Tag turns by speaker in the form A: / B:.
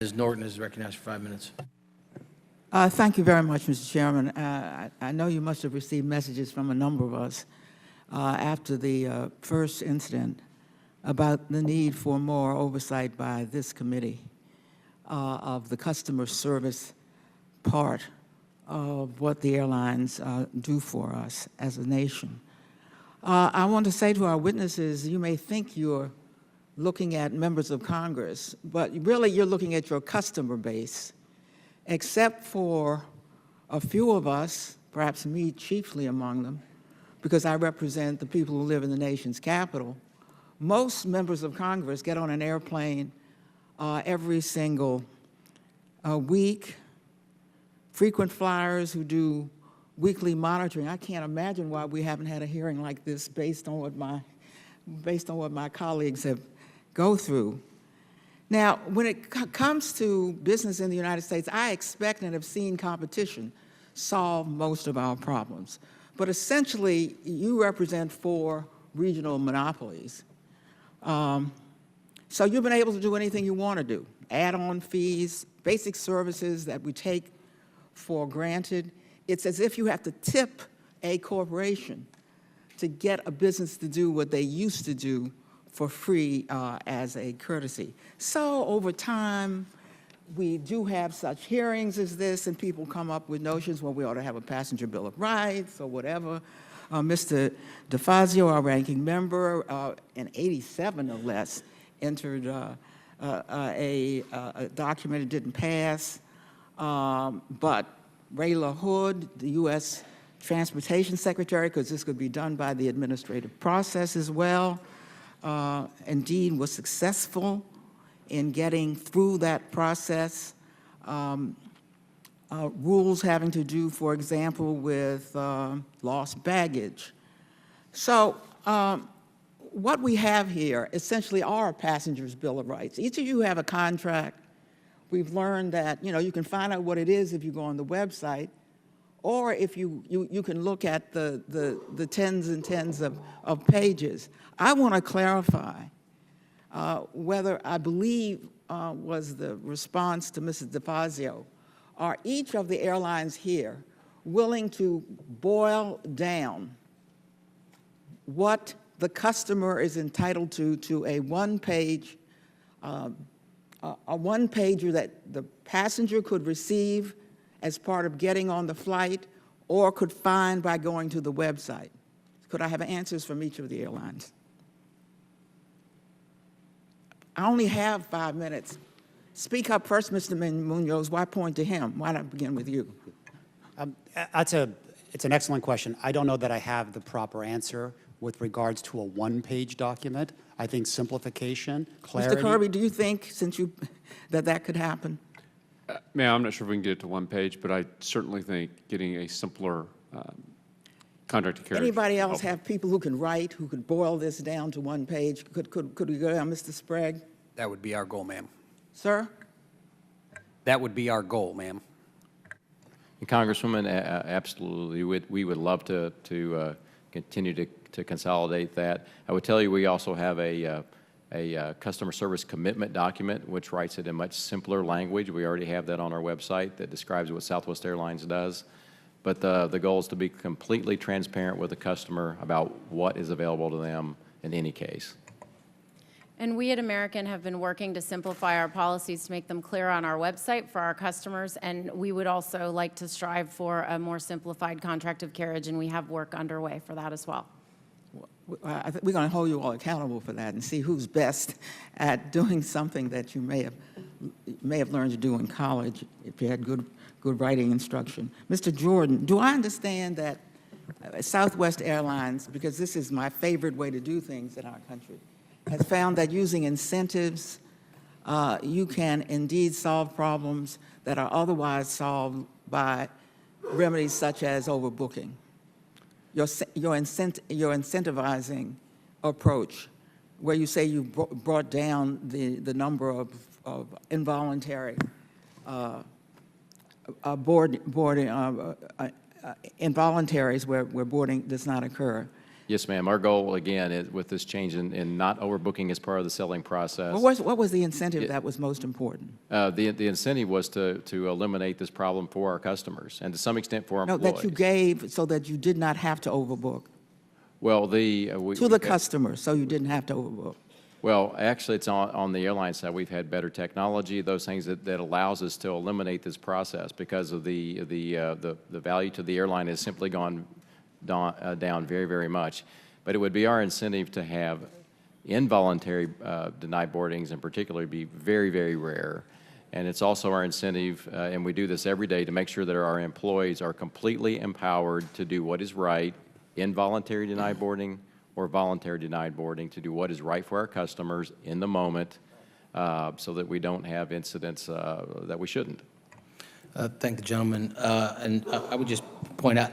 A: Ms. Norton is recognized for 5 minutes.
B: Thank you very much, Mr. Chairman. I know you must have received messages from a number of us after the first incident about the need for more oversight by this committee of the customer service part of what the airlines do for us as a nation. I want to say to our witnesses, you may think you're looking at members of Congress, but really you're looking at your customer base. Except for a few of us, perhaps me chiefly among them, because I represent the people who live in the nation's capital, most members of Congress get on an airplane every single week. Frequent flyers who do weekly monitoring. I can't imagine why we haven't had a hearing like this based on what my colleagues have go through. Now, when it comes to business in the United States, I expect and have seen competition solve most of our problems. But essentially, you represent 4 regional monopolies. So you've been able to do anything you want to do. Add-on fees, basic services that we take for granted. It's as if you have to tip a corporation to get a business to do what they used to do for free as a courtesy. So over time, we do have such hearings as this, and people come up with notions, well, we ought to have a passenger bill of rights or whatever. Mr. DeFazio, our ranking member, in '87 no less, entered a document. It didn't pass, but Ray LaHood, the U.S. Transportation Secretary, because this could be done by the administrative process as well, indeed was successful in getting through that process. Rules having to do, for example, with lost baggage. So what we have here essentially are a passenger's bill of rights. Each of you have a contract. We've learned that you can find out what it is if you go on the website, or if you can look at the tens and tens of pages. I want to clarify whether I believe was the response to Mrs. DeFazio, are each of the airlines here willing to boil down what the customer is entitled to a one-pager that the passenger could receive as part of getting on the flight or could find by going to the website? Could I have answers from each of the airlines? I only have 5 minutes. Speak up first, Mr. Munoz. Why point to him? Why not begin with you?
C: It's an excellent question. I don't know that I have the proper answer with regards to a one-page document. I think simplification, clarity.
B: Mr. Kirby, do you think, since that could happen?
D: Ma'am, I'm not sure if we can get it to one page, but I certainly think getting a simpler contract to carriage.
B: Anybody else have people who can write, who could boil this down to one page? Could we go down, Mr. Sprague?
E: That would be our goal, ma'am.
B: Sir?
E: That would be our goal, ma'am.
F: Congresswoman, absolutely. We would love to continue to consolidate that. I would tell you we also have a customer service commitment document, which writes it in much simpler language. We already have that on our website that describes what Southwest Airlines does. But the goal is to be completely transparent with the customer about what is available to them in any case.
G: And we at American have been working to simplify our policies to make them clear on our website for our customers, and we would also like to strive for a more simplified contract of carriage, and we have work underway for that as well.
B: I think we're going to hold you all accountable for that and see who's best at doing something that you may have learned to do in college if you had good writing instruction. Mr. Jordan, do I understand that Southwest Airlines, because this is my favorite way to do things in our country, has found that using incentives, you can indeed solve problems that are otherwise solved by remedies such as overbooking? Your incentivizing approach, where you say you brought down the number of involuntary involuntaries where boarding does not occur.
F: Yes, ma'am. Our goal, again, is with this change in not overbooking as part of the selling process.
B: What was the incentive that was most important?
F: The incentive was to eliminate this problem for our customers and to some extent for our
B: No,
F: employees.
B: that you gave so that you did not have to overbook.
F: Well,
B: To the customer, so you didn't have to overbook.
F: Well, actually, it's on the airline side. We've had better technology, those things that allows us to eliminate this process because of the value to the airline has simply gone down very, very much. But it would be our incentive to have involuntary denied boardings in particular be very, very rare. And it's also our incentive, and we do this every day, to make sure that our employees are completely empowered to do what is right, involuntary denied boarding or voluntary denied boarding, to do what is right for our customers in the moment so that we don't have incidents that we shouldn't.
A: Thank the gentleman. And I would just point out,